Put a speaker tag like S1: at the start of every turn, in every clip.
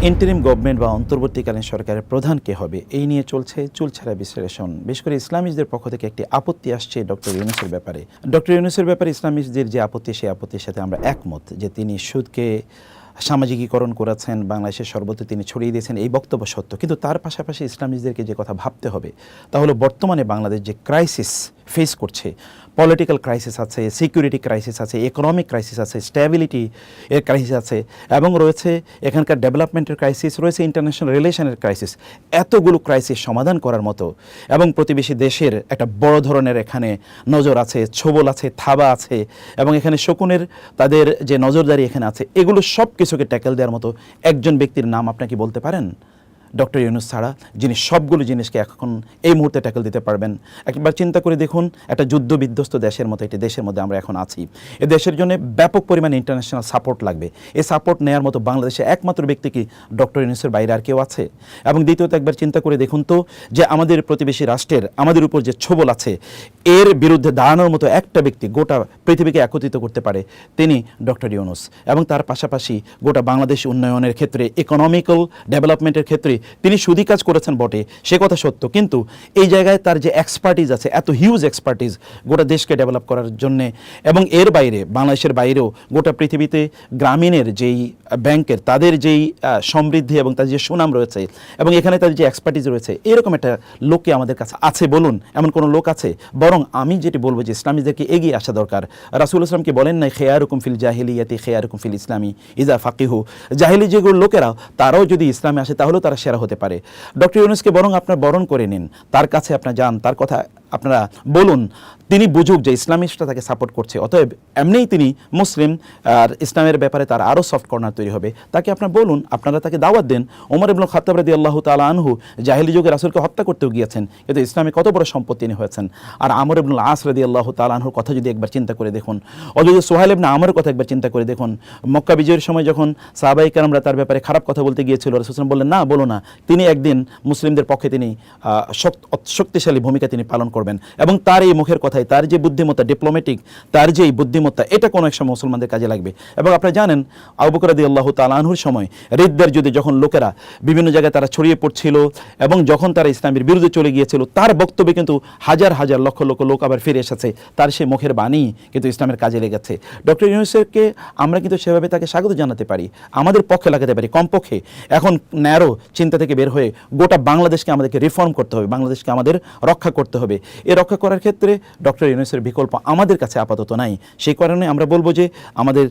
S1: Interim government বা অন্তর্বর্তীকালীন সরকারের প্রধান কে হবে এই নিয়ে চলছে চুলছাড়া বিশ্লেষণ। বিশেষ করে ইসলামিস্টদের পক্ষ থেকে একটি আপত্তি আসছে ডক্টর ইউনূসের ব্যাপারে। ডক্টর ইউনূসের ব্যাপারে ইসলামিস্টদের যে আপত্তি, সেই আপত্তির সাথে আমরা একমত যে তিনি সুদকে সামাজিকীকরণ করেছেন, বাংলাদেশের সর্বত্র তিনি ছড়িয়ে দিয়েছেন, এই বক্তব্য সত্য। কিন্তু তার পাশাপাশি ইসলামিস্টদেরকে যে কথা ভাবতে হবে তা হলো বর্তমানে বাংলাদেশ যে ক্রাইসিস ফেস করছে, পলিটিক্যাল ক্রাইসিস আছে, সিকিউরিটি ক্রাইসিস আছে, ইকোনমিক ক্রাইসিস আছে, স্ট্যাবিলিটি এর ক্রাইসিস আছে, এবং রয়েছে এখানকার ডেভেলপমেন্টের ক্রাইসিস, রয়েছে ইন্টারন্যাশনাল রিলেশনের ক্রাইসিস। এতগুলো ক্রাইসিস সমাধান করার মতো এবং প্রতিবেশী দেশের একটা বড় ধরনের এখানে নজর আছে, ছোবল আছে, থাবা আছে, এবং এখানে শকুনের তাদের যে নজরদারি এখানে আছে, এগুলো সব কিছুকে ট্যাকেল দেওয়ার মতো একজন ব্যক্তির নাম আপনাকে বলতে পারেন? ডক্টর ইউনূস ছাড়া, যিনি সবগুলো জিনিসকে এখন এই মুহূর্তে ট্যাকেল দিতে পারবেন। একবার চিন্তা করে দেখুন, একটা যুদ্ধ বিধ্বস্ত দেশের মতো একটি দেশের মধ্যে আমরা এখন আছি। এই দেশের জন্য ব্যাপক পরিমাণে ইন্টারন্যাশনাল সাপোর্ট লাগবে। এই সাপোর্ট নেওয়ার মতো বাংলাদেশে একমাত্র ব্যক্তি কি ডক্টর ইউনূসের বাইরে আর কেউ আছে? এবং দ্বিতীয়ত একবার চিন্তা করে দেখুন তো, যে আমাদের প্রতিবেশী রাষ্ট্রের আমাদের উপর যে ছোবল আছে, এর বিরুদ্ধে দাঁড়ানোর মতো একটা ব্যক্তি গোটা পৃথিবীকে একত্রিত করতে পারে, তিনি ডক্টর ইউনূস। এবং তার পাশাপাশি গোটা বাংলাদেশ উন্নয়নের ক্ষেত্রে, ইকোনমিক্যাল ডেভেলপমেন্টের ক্ষেত্রে তিনি সুদী কাজ করেছেন বটে, সে কথা সত্য, কিন্তু এই জায়গায় তার যে এক্সপার্টিজ আছে, এত হিউজ এক্সপার্টিজ গোটা দেশকে ডেভেলপ করার জন্যে, এবং এর বাইরে বাংলাদেশের বাইরেও গোটা পৃথিবীতে গ্রামীণের যেই ব্যাংকের তাদের যেই সমৃদ্ধি এবং তাদের যে সুনাম রয়েছে, এবং এখানে তাদের যে এক্সপার্টিজ রয়েছে, এরকম একটা লোককে আমাদের কাছে আছে বলুন? এমন কোনো লোক আছে? বরং আমি যেটি বলবো যে ইসলামীদেরকে এগিয়ে আসা দরকার। রাসূলুল্লাহ সাল্লাল্লাহু আলাইহি ওয়াসাল্লাম কি বলেন নাই, খেয়ারুকুম ফিল জাহিলিয়াতি খেয়ারুকুম ফিল ইসলামি ইজা ফাকিহু? জাহিলি যেগুলো লোকেরা, তারাও যদি ইসলামে আসে তাহলেও তারা সেরা হতে পারে। ডক্টর ইউনূসকে বরং আপনার বরণ করে নিন, তার কাছে আপনার যান, তার কথা আপনারা বলুন, তিনি বুঝুক যে ইসলামিস্টরা তাকে সাপোর্ট করছে। অতএব এমনিই তিনি মুসলিম, আর ইসলামের ব্যাপারে তার আরও সফট কর্নার তৈরি হবে। তাকে আপনার বলুন, আপনারা তাকে দাওয়াত দেন। ওমর ইবনুল খাত্তাব রাদিয়াল্লাহু তাআলা আনহু জাহিলি যুগে রাসূলকে হত্যা করতেও গিয়েছেন, কিন্তু ইসলামে কত বড় সম্পদ তিনি হয়েছেন। আর আমর ইবনুল আস রাদিয়াল্লাহু তাআলা আনহুর কথা যদি একবার চিন্তা করে দেখুন, অথবা সোহাইল ইবনে আমরের কথা একবার চিন্তা করে দেখুন, মক্কা বিজয়ের সময় যখন সাহাবায়ে কেরামরা তার ব্যাপারে খারাপ কথা বলতে গিয়েছিল, রাসূল সাল্লাল্লাহু আলাইহি ওয়াসাল্লাম বললেন, না বলো না, তিনি একদিন মুসলিমদের পক্ষে তিনি শক্তিশালী ভূমিকা তিনি পালন করবেন। এবং তার এই মুখের কথায়, তার যে বুদ্ধিমত্তা, ডিপ্লোম্যাটিক তার যে এই বুদ্ধিমত্তা, এটা কোনো এক সময় মুসলমানদের কাজে লাগবে। এবং আপনারা জানেন আবু বকর রাদিয়াল্লাহু তাআলা আনহুর সময় রিদ্দার যুদ্ধে যখন লোকেরা বিভিন্ন জায়গায় তারা ছড়িয়ে পড়ছিল, এবং যখন তারা ইসলামের বিরুদ্ধে চলে গিয়েছিল, তার বক্তব্যে কিন্তু হাজার হাজার লক্ষ লক্ষ লোক আবার ফিরে এসেছে। তার সেই মুখের বাণী কিন্তু ইসলামের কাজে লেগেছে। ডক্টর ইউনূসকে আমরা কিন্তু সেভাবে তাকে স্বাগত জানাতে পারি, আমাদের পক্ষে লাগাতে পারি। কমপক্ষে এখন ন্যারো চিন্তা থেকে বের হয়ে গোটা বাংলাদেশকে আমাদেরকে রিফর্ম করতে হবে, বাংলাদেশকে আমাদের রক্ষা করতে হবে। এই রক্ষা করার ক্ষেত্রে ডক্টর ইউনূসের বিকল্প আমাদের কাছে আপাতত নাই। সেই কারণে আমরা বলবো যে আমাদের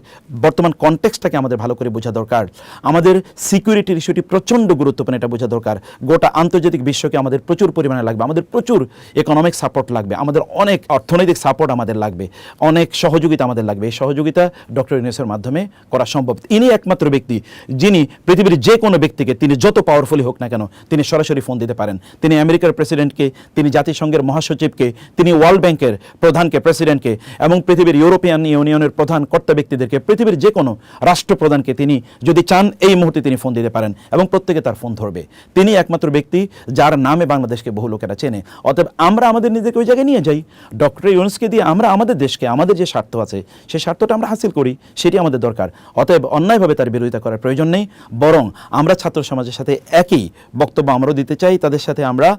S1: বর্তমান কনটেক্সটটাকে আমাদের ভালো করে বোঝা দরকার। আমাদের সিকিউরিটির ইস্যুটি প্রচণ্ড গুরুত্বপূর্ণ, এটা বোঝা দরকার। গোটা আন্তর্জাতিক বিশ্বকে আমাদের প্রচুর পরিমাণে লাগবে, আমাদের প্রচুর ইকোনমিক সাপোর্ট লাগবে, আমাদের অনেক অর্থনৈতিক সাপোর্ট আমাদের লাগবে, অনেক সহযোগিতা আমাদের লাগবে। এই সহযোগিতা ডক্টর ইউনূসের মাধ্যমে করা সম্ভব। ইনি একমাত্র ব্যক্তি যিনি পৃথিবীর যে কোনো ব্যক্তিকে, তিনি যত পাওয়ারফুলি হোক না কেন, তিনি সরাসরি ফোন দিতে পারেন। তিনি আমেরিকার প্রেসিডেন্টকে, তিনি জাতিসংঘের মহাসচিবকে, তিনি ওয়ার্ল্ড ব্যাংকের প্রধানকে, প্রেসিডেন্টকে, এবং পৃথিবীর ইউরোপিয়ান ইউনিয়নের প্রধান কর্তা ব্যক্তিদেরকে, পৃথিবীর যে কোনো রাষ্ট্রপ্রধানকে তিনি যদি চান এই মুহূর্তে তিনি ফোন দিতে পারেন, এবং প্রত্যেকে তার ফোন ধরবে। তিনি একমাত্র ব্যক্তি যার নামে বাংলাদেশকে বহু লোকেরা চেনে। অতএব আমরা আমাদের নিজেকে ওই জায়গায় নিয়ে যাই, ডক্টর ইউনূসকে দিয়ে আমরা আমাদের দেশকে, আমাদের যে স্বার্থ আছে সেই স্বার্থটা আমরা হাসিল করি, সেটি আমাদের দরকার। অতএব অন্যায়ভাবে তার বিরোধিতা করার প্রয়োজন নেই, বরং আমরা ছাত্র সমাজের সাথে একই বক্তব্য আমরাও দিতে চাই, তাদের সাথে আমরা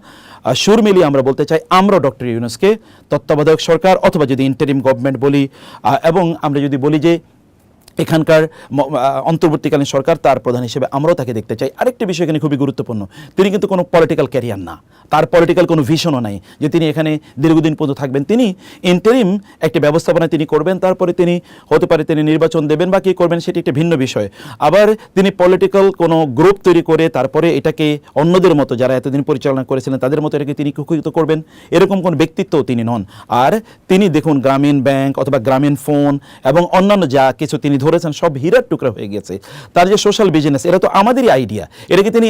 S1: সুর মিলিয়ে আমরা বলতে চাই, আমরা ডক্টর ইউনূসকে তত্ত্বাবধায়ক সরকার অথবা যদি ইন্টারিম গভর্নমেন্ট বলি, এবং আমরা যদি বলি যে এখানকার অন্তর্বর্তীকালীন সরকার, তার প্রধান হিসেবে আমরাও তাকে দেখতে চাই। আরেকটি বিষয় এখানে খুবই গুরুত্বপূর্ণ, তিনি কিন্তু কোনো পলিটিক্যাল ক্যারিয়ার না, তার পলিটিক্যাল কোনো ভিশনও নাই যে তিনি এখানে দীর্ঘদিন পর্যন্ত থাকবেন। তিনি ইন্টারিম একটি ব্যবস্থাপনা তিনি করবেন, তারপরে তিনি হতে পারে তিনি নির্বাচন দেবেন বা কী করবেন সেটি একটি ভিন্ন বিষয়। আবার তিনি পলিটিক্যাল কোনো গ্রুপ তৈরি করে তারপরে এটাকে অন্যদের মতো যারা এতদিন পরিচালনা করেছিলেন তাদের মতো এটাকে তিনি কুক্ষিগত করবেন, এরকম কোন ব্যক্তিত্বও তিনি নন। আর তিনি দেখুন গ্রামীণ ব্যাংক অথবা গ্রামীণ ফোন এবং অন্যান্য যা কিছু তিনি ধরেছেন সব হীরার টুকরা হয়ে গেছে। তার যে সোশ্যাল বিজনেস, এটা তো আমাদেরই আইডিয়া, এটাকে তিনি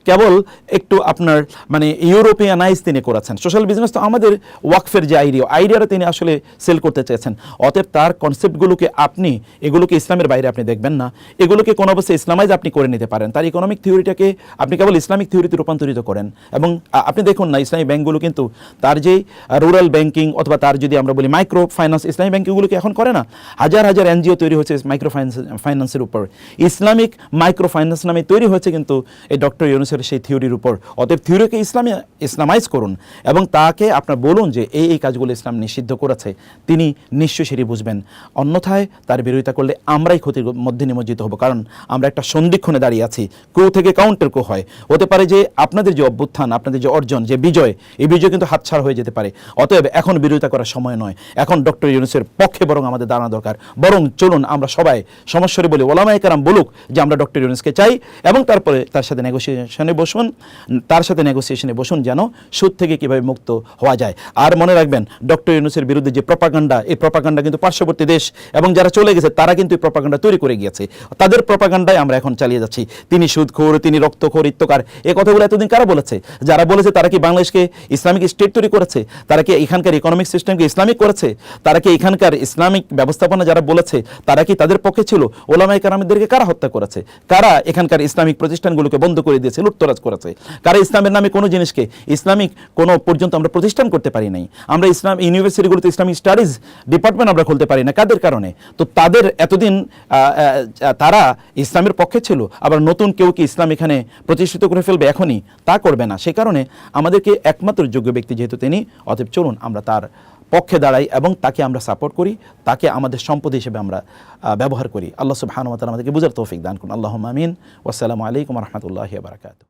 S1: কেবল একটু আপনার মানে ইউরোপিয়ানাইজ তিনি করেছেন। সোশ্যাল বিজনেস তো আমাদের ওয়াকফের যে আইডিয়াটা তিনি আসলে সেল করতে চেয়েছেন। অতএব তার কনসেপ্টগুলোকে এগুলোকে ইসলামের বাইরে আপনি দেখবেন না, এগুলোকে কোনো অবস্থায় ইসলামাইজ আপনি করে নিতে পারেন। তার ইকোনমিক থিওরিটাকে আপনি কেবল ইসলামিক থিওরিতে রূপান্তরিত করেন। এবং আপনি দেখুন না, ইসলামী ব্যাংকগুলো কিন্তু তার যেই রুরাল ব্যাংকিং অথবা তার যদি আমরা বলি মাইক্রো ফাইন্যান্স, ইসলামী ব্যাংকগুলোকে এখন করে না। হাজার হাজার এনজিও তৈরি হচ্ছে মাইক্রো ফাইন্যান্সের উপর। ইসলামিক মাইক্রো ফাইন্যান্স নামে তৈরি হয়েছে কিন্তু এই ডক্টর ইউনূসের সেই থিওরির উপর। অতএব থিওরিকে ইসলামাইজ করুন এবং তাকে আপনার বলুন যে এই কাজগুলো ইসলাম নিষিদ্ধ করেছে, তিনি নিশ্চয়ই সেটি বুঝবেন। অন্যথায় তার বিরোধিতা করলে আমরাই ক্ষতির মধ্যে নিমজ্জিত হব, কারণ আমরা একটা সন্ধিক্ষণে দাঁড়িয়ে আছি। কেউ থেকে কাউন্টার কেউ হয়, হতে পারে যে আপনাদের যে অভ্যুত্থান, আপনাদের যে অর্জন, যে বিজয়, এই বিজয় কিন্তু হাতছাড়া হয়ে যেতে পারে। অতএব এখন বিরোধিতা করার সময় নয়, এখন ডক্টর ইউনূসের পক্ষে বরং আমাদের দাঁড়ানো দরকার। বরং চলুন আমরা সবাই সমস্যারে বলি, ওলামায়ে কেরাম বলুক যে আমরা ডক্টর ইউনূসকে চাই, এবং তারপরে তার সাথে নেগোসিয়েশনে বসুন যেন সুদ থেকে কীভাবে মুক্ত হওয়া যায়। আর মনে রাখবেন, ডক্টর ইউনূসের বিরুদ্ধে যে প্রপাগান্ডা, এই প্রপাগান্ডা কিন্তু পার্শ্ববর্তী দেশ এবং যারা চলে গেছে তারা কিন্তু এই প্রপাগান্ডা তৈরি করে গিয়েছে। তাদের প্রপাগান্ডায় আমরা এখন চালিয়ে যাচ্ছি। তিনি সুদখোর, তিনি রক্তখোর, ইত্তকার, এই কথাগুলো এতদিন কারা বলেছে? যারা বলেছে তারা কি বাংলাদেশকে ইসলামিক স্টেট তৈরি করেছে? তারা কি এখানকার ইকোনমিক সিস্টেমকে ইসলামিক করেছে? তারা কি এখানকার ইসলামিক ব্যবস্থাপনা যারা বলেছে তারা কি তাদের পক্ষে ছিল? ওলামায়ে কেরামদেরকে কারা হত্যা করেছে? কারা এখানকার ইসলামিক প্রতিষ্ঠানগুলোকে বন্ধ করে দিয়েছে, লুটতরাজ করেছে? কারা ইসলামের নামে কোনো জিনিসকে ইসলামিক কোনো পর্যন্ত আমরা প্রতিষ্ঠান করতে পারি নাই? আমরা ইসলাম ইউনিভার্সিটিগুলোতে ইসলামিক স্টাডিজ ডিপার্টমেন্ট আমরা খুলতে পারি না, কাদের কারণে? তো তাদের এতদিন তারা ইসলামের পক্ষে ছিল, আবার নতুন কেউ কি ইসলাম এখানে প্রতিষ্ঠিত করে ফেলবে এখনই? তা করবে না। সে কারণে আমাদেরকে একমাত্র যোগ্য ব্যক্তি যেহেতু তিনি, অতএব চলুন আমরা তার পক্ষে দাঁড়াই এবং তাকে আমরা সাপোর্ট করি, তাকে আমাদের সম্পদ হিসেবে আমরা ব্যবহার করি। আল্লাহ সুবহানাহু ওয়া তাআলা আমাদেরকে বুঝার তৌফিক দান করুন। আল্লাহুম্মা আমিন। ওয়াসসালামু আলাইকুম ওয়া রাহমাতুল্লাহি ওয়া বারাকাতুহু।